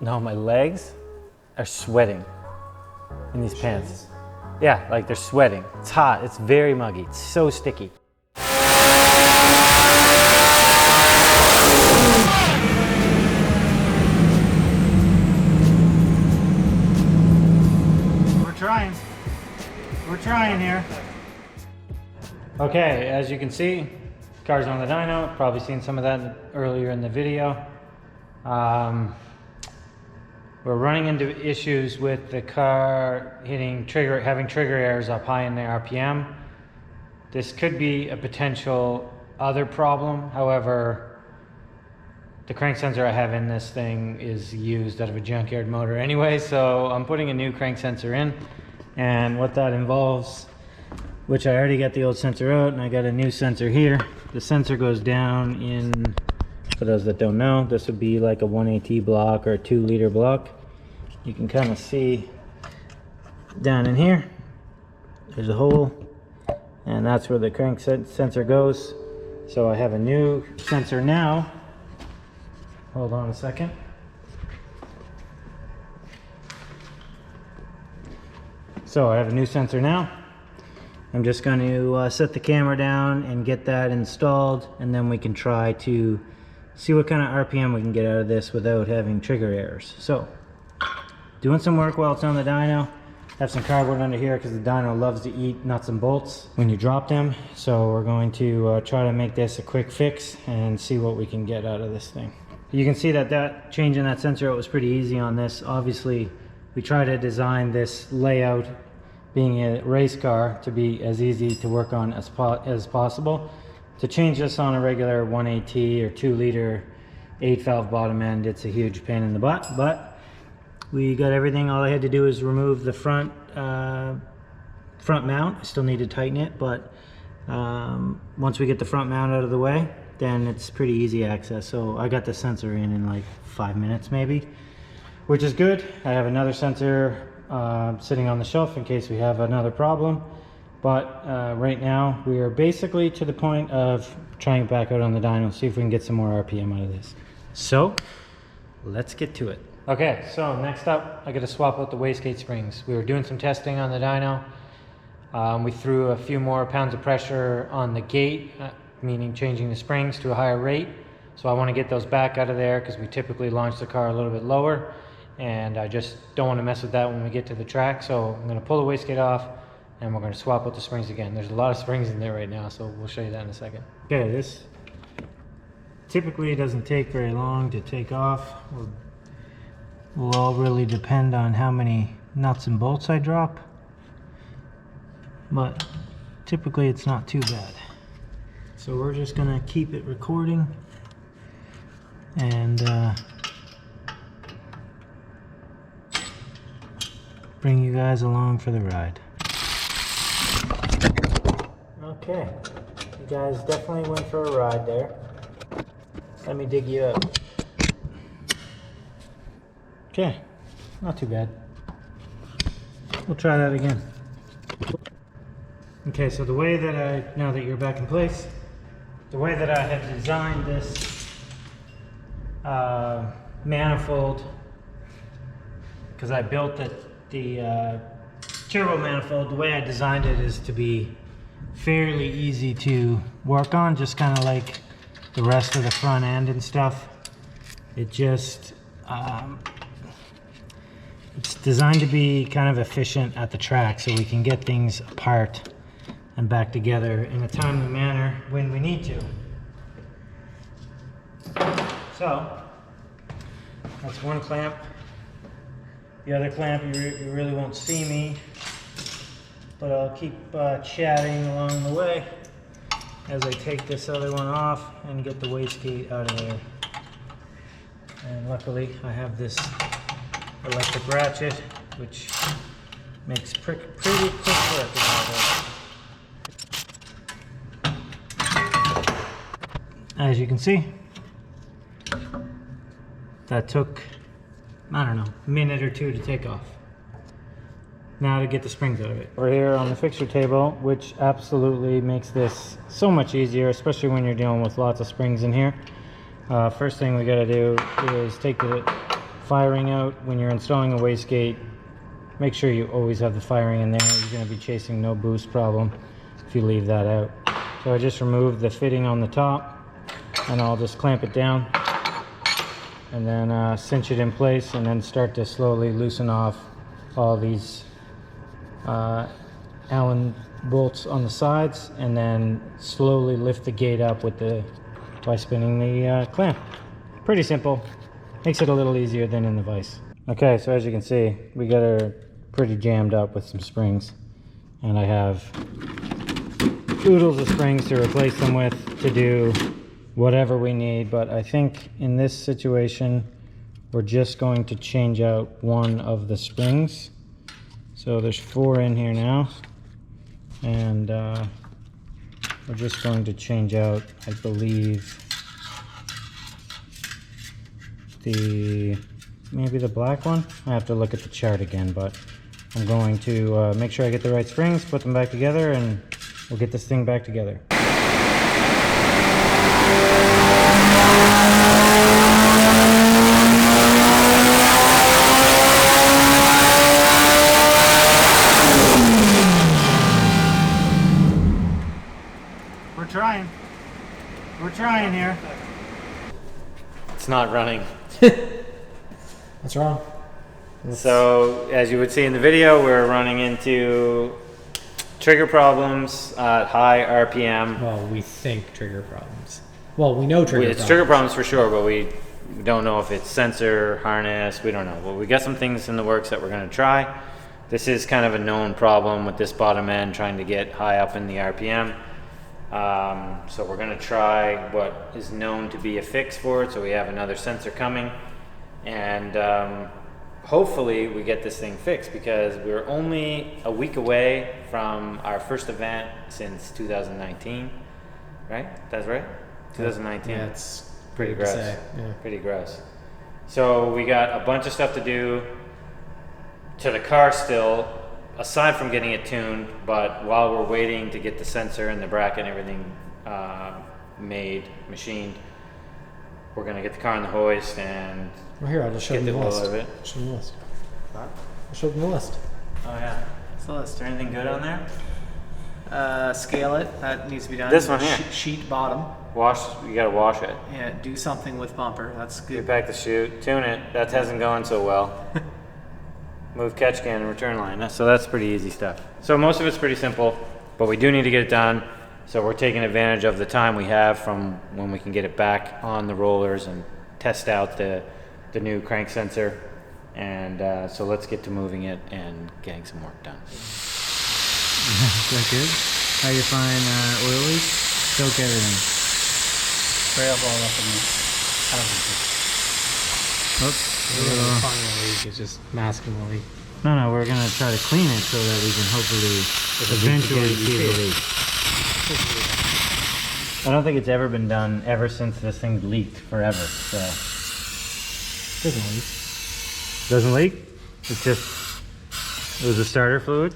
No, my legs are sweating in these pants. Yeah, like they're sweating. It's hot, it's very muggy, it's so sticky. We're trying here. Okay, as you can see, car's on the dyno. Probably seen some of that earlier in the video. We're running into issues with the car having trigger errors up high in the RPM. This could be a potential other problem. However, the crank sensor I have in this thing is used out of a junkyard motor anyway, so I'm putting a new crank sensor in. And what that involves, which I already got the old sensor out and I got a new sensor here. The sensor goes down in, for those that don't know, this would be like a 1AT block or a 2-liter block. You can kind of see down in here, there's a hole, and that's where the crank sensor goes. So I have a new sensor now. Hold on a second. So I have a new sensor now. I'm just going to set the camera down and get that installed, and then we can try to see what kind of RPM we can get out of this without having trigger errors. So, doing some work while it's on the dyno. Have some cardboard under here because the dyno loves to eat nuts and bolts when you drop them. So we're going to try to make this a quick fix and see what we can get out of this thing. You can see that changing that sensor out was pretty easy on this. Obviously, we try to design this layout, being a race car, to be as easy to work on as possible. To change this on a regular 1AT or 2-liter 8-valve bottom end, it's a huge pain in the butt, but we got everything. All I had to do is remove the front mount. I still need to tighten it, but once we get the front mount out of the way, then it's pretty easy access. So I got the sensor in like 5 minutes maybe, which is good. I have another sensor sitting on the shelf in case we have another problem. But right now we are basically to the point of trying it back out on the dyno, see if we can get some more RPM out of this. So let's get to it. Okay, so next up I got to swap out the wastegate springs. We were doing some testing on the dyno. We threw a few more pounds of pressure on the gate, meaning changing the springs to a higher rate. So I want to get those back out of there because we typically launch the car a little bit lower, and I just don't want to mess with that when we get to the track. So I'm going to pull the wastegate off and we're going to swap out the springs again. There's a lot of springs in there right now, so we'll show you that in a second. Okay, this typically doesn't take very long to take off. Will all really depend on how many nuts and bolts I drop, but typically it's not too bad. So we're just going to keep it recording and bring you guys along for the ride. Okay, you guys definitely went for a ride there. Let me dig you out. Okay, not too bad. We'll try that again. Okay, so the way that now that you're back in place, the way that I have designed this manifold, because I built the turbo manifold, the way I designed it is to be fairly easy to work on, just kind of like the rest of the front end and stuff. It just it's designed to be kind of efficient at the track so we can get things apart and back together in a timely manner when we need to. So that's one clamp. The other clamp, you really won't see me, but I'll keep chatting along the way as I take this other one off and get the wastegate out of there. And luckily I have this electric ratchet, which makes pretty quick work of all that. As you can see, that took, I don't know, a minute or two to take off. Now to get the springs out of it. We're here on the fixture table, which absolutely makes this so much easier, especially when you're dealing with lots of springs in here. First thing we gotta do is take the firing out when you're installing a wastegate. Make sure you always have the firing in there. You're going to be chasing no boost problem if you leave that out. So I just removed the fitting on the top, and I'll just clamp it down and then cinch it in place, and then start to slowly loosen off all these Allen bolts on the sides, and then slowly lift the gate up by spinning the clamp. Pretty simple. Makes it a little easier than in the vise. Okay, so as you can see, we got her pretty jammed up with some springs, and I have oodles of springs to replace them with to do whatever we need. But I think in this situation we're just going to change out one of the springs. So there's 4 in here now, and we're just going to change out, I believe, maybe the black one. I have to look at the chart again, but I'm going to make sure I get the right springs, put them back together, and we'll get this thing back together. We're trying here. It's not running. What's wrong? So, as you would see in the video, we're running into trigger problems at high RPM. Well, we think trigger problems. Well, we know trigger problems. It's trigger problems for sure, but we don't know if it's sensor, harness, we don't know. Well, we got some things in the works that we're going to try. This is kind of a known problem with this bottom end, trying to get high up in the RPM. So we're going to try what is known to be a fix for it. So we have another sensor coming, and hopefully we get this thing fixed, because we're only a week away from our first event since 2019, right? That's right? 2019. Yeah, it's pretty gross. Yeah. Pretty gross. So we got a bunch of stuff to do to the car still, aside from getting it tuned. But while we're waiting to get the sensor and the bracket and everything machined, we're gonna get the car on the hoist and well, here, I'll just show get them the list. of it. Show them the list. I'll show them the list. Oh yeah. So is there anything good on there? Scale it. That needs to be done. This one here. Sheet bottom. Wash. You gotta wash it. Yeah. Do something with bumper. That's good. Get back the chute. Tune it. That hasn't gone so well. Move catch can and return line. So that's pretty easy stuff. So most of it's pretty simple, but we do need to get it done. So we're taking advantage of the time we have from when we can get it back on the rollers and test out the new crank sensor. And so let's get to moving it and getting some work done. Is that good? How you find oil leak? Soak everything. Spray up all up in this. I don't think Oops. It's finding a leak. It's just masking the leak. No, we're gonna try to clean it so that we can hopefully eventually see the leak. I don't think it's ever been done ever since this thing leaked forever. So Doesn't leak. doesn't leak. It was a starter fluid.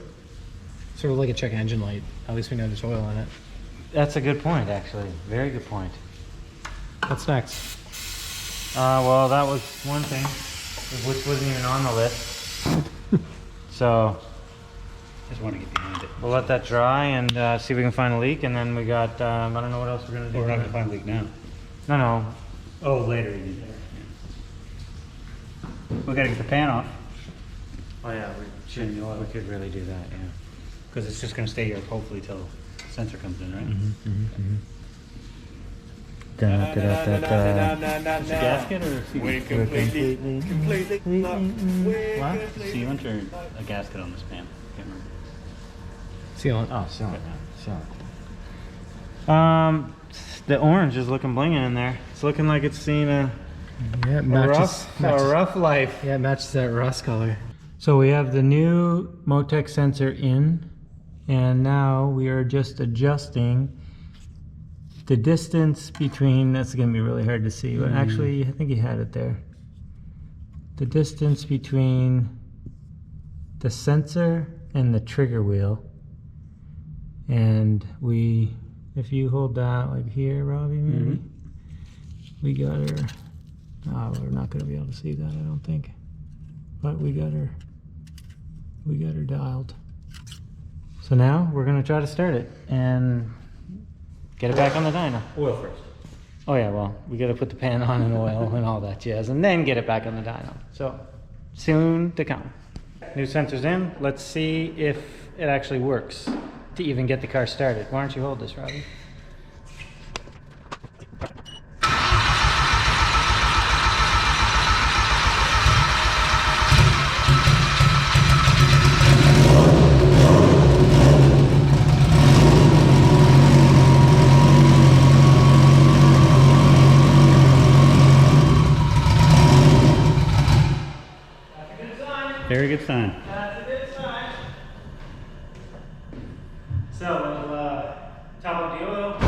Sort of like a check engine light. At least we know there's oil in it. That's a good point, actually. Very good point. What's next? Well, that was one thing, which wasn't even on the list. So Just want to get behind it. we'll let that dry and see if we can find a leak, and then we got I don't know what else we're gonna do. We're not going to find a leak now. No. Oh, later you did. We got to get the pan off Oh yeah, we could really do that. Yeah. because it's just going to stay here hopefully till sensor comes in, right? Gasket or what? Sealant or a gasket on this pan? Can't remember. Sealant. Oh, sealant. The orange is looking blinging in there. It's looking like it's seen a rough life. Yeah, it matches that rust color. So we have the new Motec sensor in, and now we are just adjusting the distance between, that's going to be really hard to see, but actually I think you had it there. The distance between the sensor and the trigger wheel. And if you hold that like here, Robbie, maybe, we got her We're not going to be able to see that, I don't think. But we got her dialed. So now we're going to try to start it and get it back on the dyno. Oil first. Oh yeah, well, we got to put the pan on and oil and all that jazz, and then get it back on the dyno. So soon to come. New sensors in. Let's see if it actually works to even get the car started. Why don't you hold this, Robbie? Very good sign. That's a good sign. So we'll top up the oil,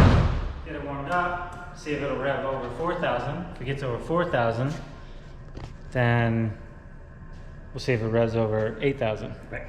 get it warmed up, see if it'll rev over 4,000. If it gets over 4,000, then we'll see if it revs over 8,000. Right.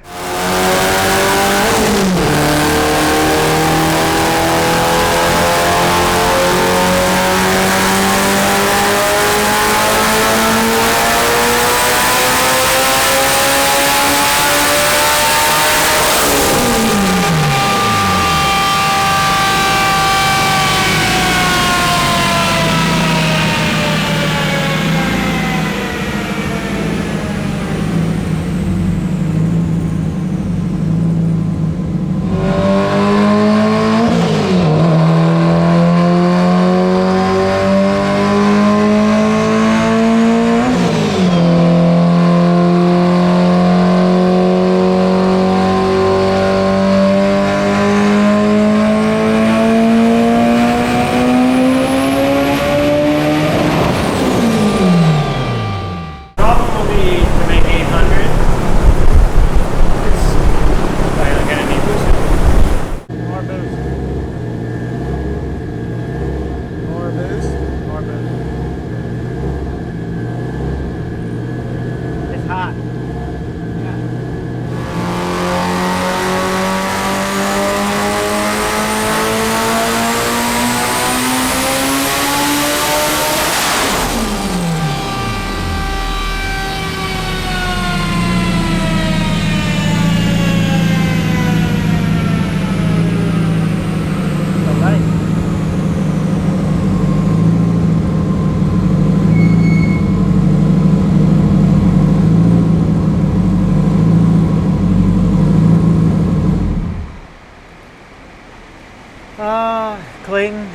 Clayton,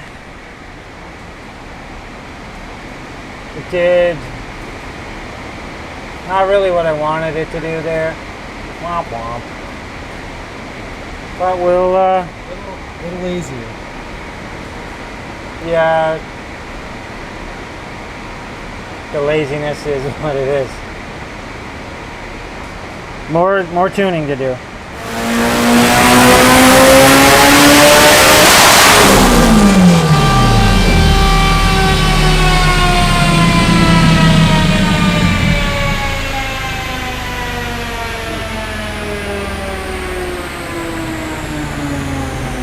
it did not really what I wanted it to do there. Womp womp. But we'll A little lazier. yeah, the laziness is what it is. More tuning to do.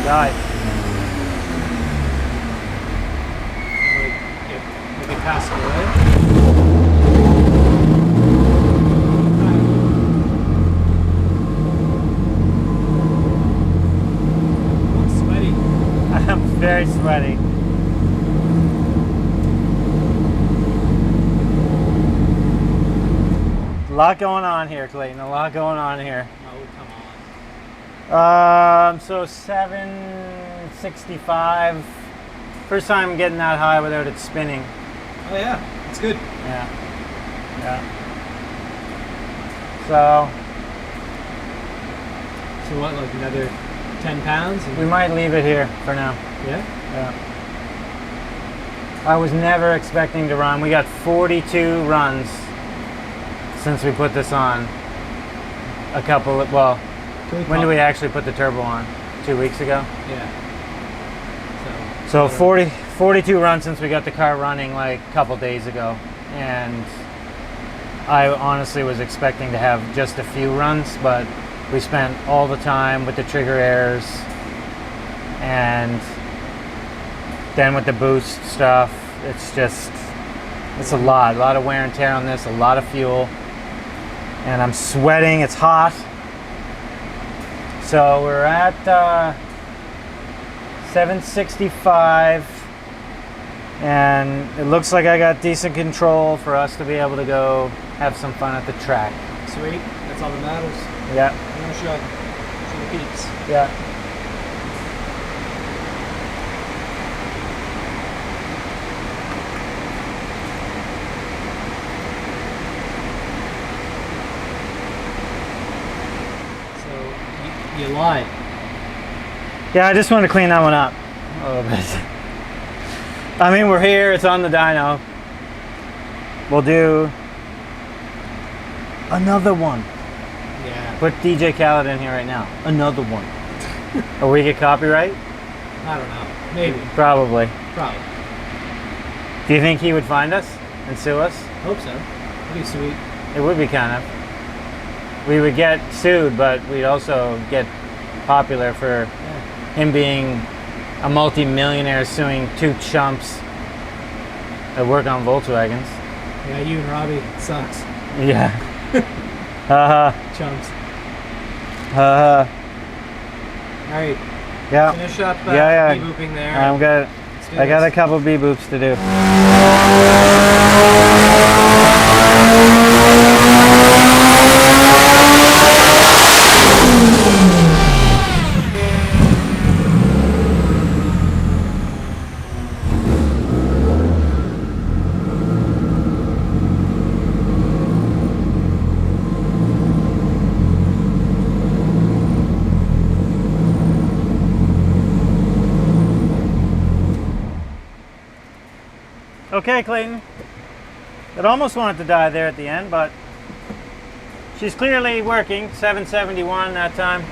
Dive. Like a Cascadet. I'm sweaty. I'm very sweaty. A lot going on here, Clayton. A lot going on here. Oh, come on. So 765. First time getting that high without it spinning. Oh yeah, it's good. Yeah. Yeah. So So what, like another 10 pounds? And, we might leave it here for now. yeah? Yeah. I was never expecting to run. We got 42 runs since we put this on. A couple of, well, when did we actually put the turbo on? 2 weeks ago? Yeah. So 42 runs since we got the car running like a couple days ago. And I honestly was expecting to have just a few runs, but we spent all the time with the trigger errors and then with the boost stuff. It's just It's a lot of wear and tear on this, a lot of fuel. And I'm sweating, it's hot. So we're at 765. And it looks like I got decent control for us to be able to go have some fun at the track. Sweet. That's all that matters. Yeah. No shove. To the peaks. Yeah. So you lied. Yeah, I just wanted to clean that one up a little bit. I mean, we're here, it's on the dyno. We'll do another one. Yeah. Put DJ Khaled in here right now. Another one. Or we get copyright? I don't know. Maybe. Probably. Probably. Do you think he would find us and sue us? Hope so. That'd be sweet. It would be kind of. We would get sued, but we'd also get popular for him being a multi-millionaire suing two chumps that work on Volkswagens. Yeah, you and Robbie sucks. Yeah. Chumps. Uh, Alright. yeah. Finish up Yeah. booping there. I'm good. Let's do I got a this. couple B-boops to do. Okay, Clayton. It almost wanted to die there at the end, but she's clearly working. 771 that time.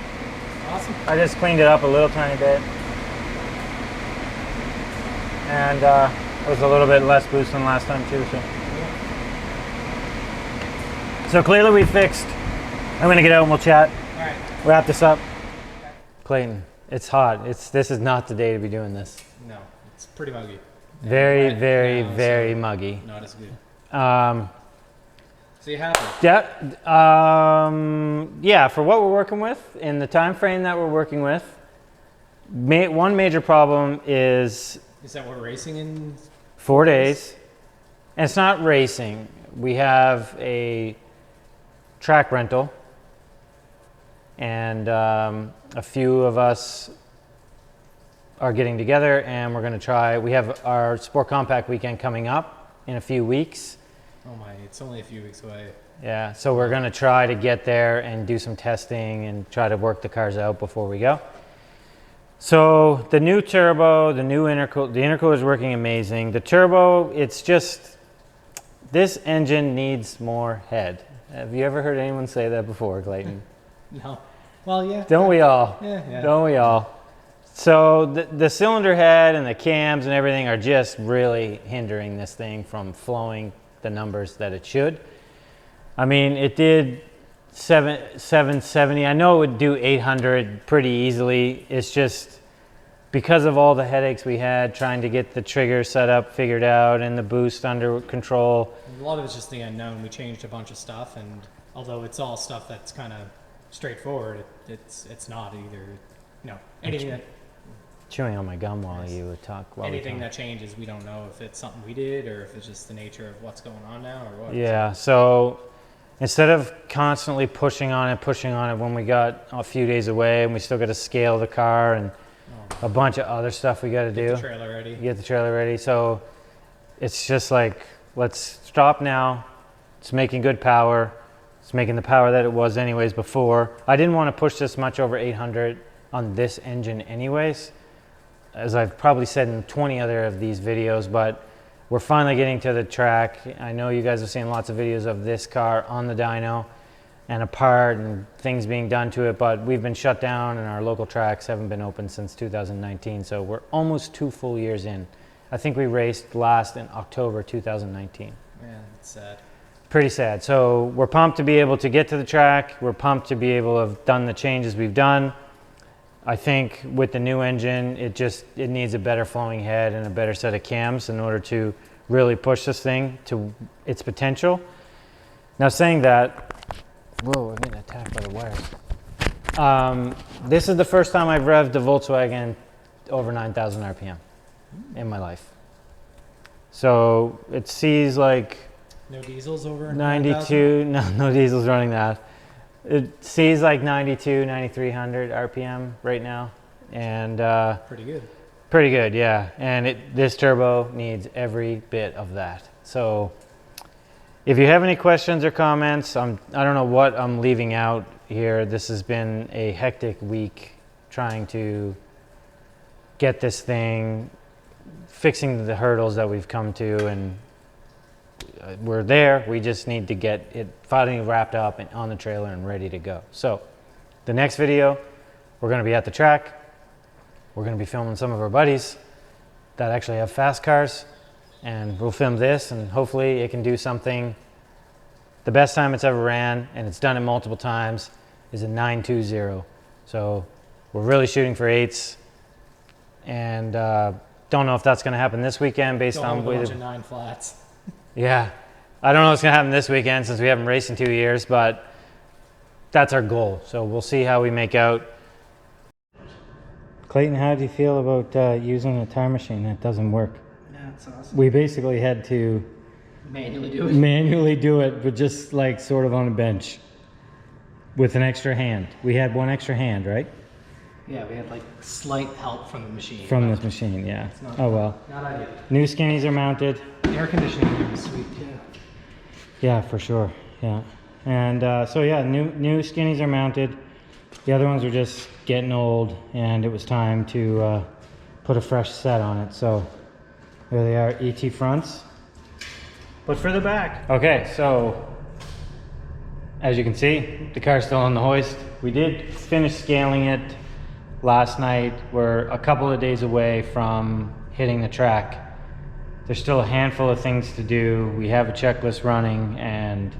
Awesome. I just cleaned it up a little tiny bit. And it was a little bit less boost than last time too. So clearly we fixed. I'm gonna get out and we'll chat. Alright. Wrap this up. Clayton, it's hot. This is not the day to be doing this. No, it's pretty muggy. Very, Wet very, now, very so muggy. Not as good. So you happy? yeah, for what we're working with, in the time frame that we're working with, one major problem is Is that what we're racing in? 4 days. And it's not racing. We have a track rental, and a few of us are getting together, and we're going to try. We have our Sport Compact weekend coming up in a few weeks. Oh my, it's only a few weeks away. Yeah, so we're going to try to get there and do some testing and try to work the cars out before we go. So the new turbo, the new intercooler, the intercooler is working amazing. The turbo, it's just, this engine needs more head. Have you ever heard anyone say that before, Clayton? No. Well, yeah. Don't we all? Yeah. Don't we all? So the cylinder head and the cams and everything are just really hindering this thing from flowing the numbers that it should. I mean, it did 770. I know it would do 800 pretty easily. It's just because of all the headaches we had trying to get the trigger set up, figured out, and the boost under control. A lot of it's just the unknown. We changed a bunch of stuff, and although it's all stuff that's kind of straightforward, it's not either. No, anything that Chewing on my gum while you talk. anything that changes, we don't know if it's something we did or if it's just the nature of what's going on now or what. Yeah, so instead of constantly pushing on it when we got a few days away and we still got to scale the car and a bunch of other stuff we got to do. Get the trailer ready. Get the trailer ready. So it's just like, let's stop now. It's making good power. It's making the power that it was anyways before. I didn't want to push this much over 800 on this engine anyways, as I've probably said in 20 other of these videos, but we're finally getting to the track. I know you guys have seen lots of videos of this car on the dyno and apart and things being done to it, but we've been shut down and our local tracks haven't been open since 2019, so we're almost 2 full years in. I think we raced last in October 2019. Yeah, it's sad. Pretty sad. So we're pumped to be able to get to the track. We're pumped to be able to have done the changes we've done. I think with the new engine, it needs a better flowing head and a better set of cams in order to really push this thing to its potential. Now saying that, whoa, I'm getting attacked by the wires. This is the first time I've revved a Volkswagen over 9,000 RPM in my life. So it sees like No diesels over 92, no diesel's running that. It sees like 92, 9,300 RPM right now. And pretty good. pretty good, yeah. And this turbo needs every bit of that. So if you have any questions or comments, I don't know what I'm leaving out here. This has been a hectic week trying to get this thing, fixing the hurdles that we've come to, and we're there. We just need to get it finally wrapped up and on the trailer and ready to go. So the next video, we're going to be at the track. We're going to be filming some of our buddies that actually have fast cars, and we'll film this, and hopefully it can do something. The best time it's ever ran, and it's done it multiple times, is a 920. So we're really shooting for 8s, and don't know if that's going to happen this weekend based on a bunch of 9 flats. Yeah, I don't know what's going to happen this weekend since we haven't raced in 2 years, but that's our goal. So we'll see how we make out. Clayton, how do you feel about using a tire machine that doesn't work? Yeah, it's awesome. We basically had to Manually do it, but just like sort of on a bench with an extra hand. We had one extra hand, right? Yeah, we had like slight help from the machine. From this machine, yeah. not- Oh well. Not ideal. New skinnies are mounted. The air conditioning here is sweet too. Yeah, for sure. Yeah. And so yeah, new skinnies are mounted. The other ones were just getting old, and it was time to put a fresh set on it. So there they are, ET fronts. But for the back. Okay, so as you can see, the car's still on the hoist. We did finish scaling it last night. We're a couple of days away from hitting the track. There's still a handful of things to do. We have a checklist running, and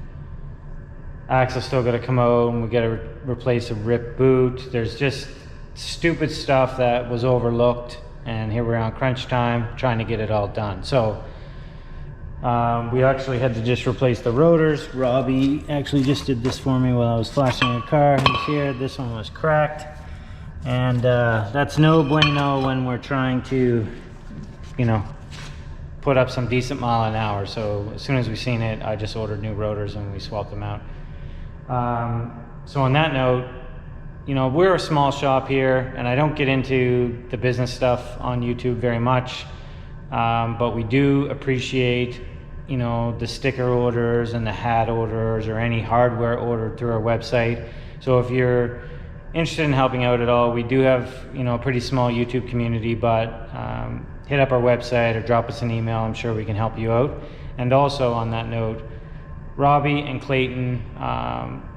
axle's still got to come out, and we got to replace a ripped boot. There's just stupid stuff that was overlooked, and here we're on crunch time trying to get it all done. So we actually had to just replace the rotors. Robbie actually just did this for me while I was flashing a car. He's here. This one was cracked, and that's no bueno when we're trying to, you know, put up some decent mile an hour. So as soon as we seen it, I just ordered new rotors and we swapped them out. So on that note, you know, we're a small shop here, and I don't get into the business stuff on YouTube very much, but we do appreciate, you know, the sticker orders and the hat orders or any hardware ordered through our website. So if you're interested in helping out at all, we do have, you know, a pretty small YouTube community, but hit up our website or drop us an email. I'm sure we can help you out. And also on that note, Robbie and Clayton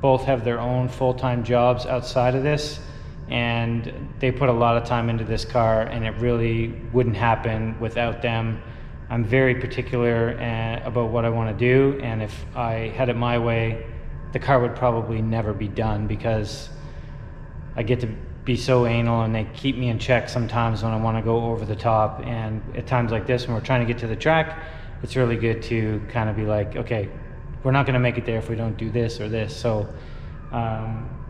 both have their own full-time jobs outside of this, and they put a lot of time into this car, and it really wouldn't happen without them. I'm very particular about what I want to do, and if I had it my way, the car would probably never be done, because I get to be so anal, and they keep me in check sometimes when I want to go over the top. And at times like this, when we're trying to get to the track, it's really good to kind of be like, okay, we're not going to make it there if we don't do this or this. So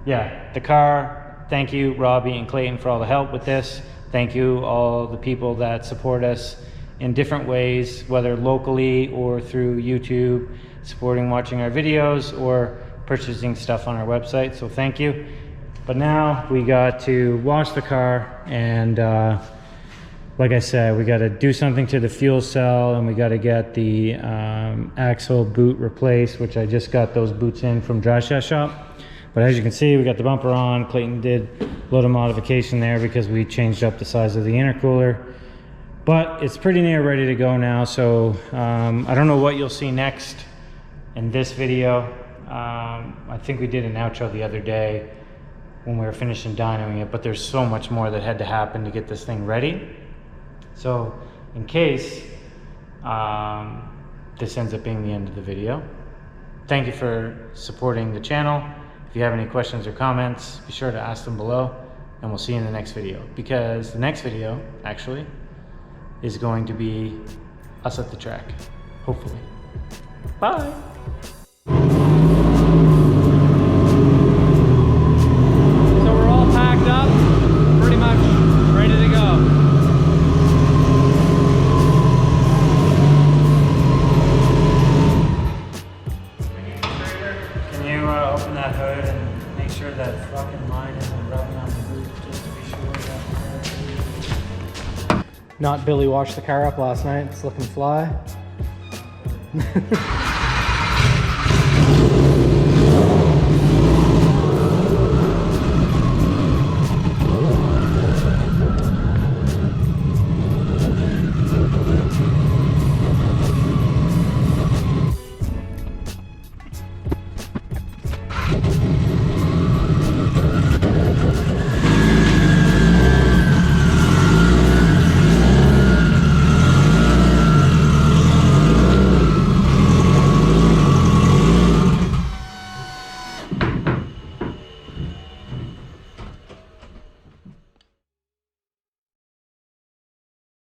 yeah, the car, thank you Robbie and Clayton for all the help with this. Thank you all the people that support us in different ways, whether locally or through YouTube, supporting watching our videos or purchasing stuff on our website. So thank you. But now we got to wash the car, and like I said, we got to do something to the fuel cell, and we got to get the axle boot replaced, which I just got those boots in from Dry Shot Shop. But as you can see, we got the bumper on. Clayton did a little modification there because we changed up the size of the intercooler. But it's pretty near ready to go now, so I don't know what you'll see next in this video. I think we did an outro the other day when we were finishing dynoing it, but there's so much more that had to happen to get this thing ready. So in case this ends up being the end of the video, thank you for supporting the channel. If you have any questions or comments, be sure to ask them below, and we'll see you in the next video, because the next video actually is going to be us at the track, hopefully. Bye. So we're all packed up, pretty much ready to go. Can you open that hood and make sure that fucking line isn't rubbing on the roof just to be sure that... Not Billy washed the car up last night. It's looking fly.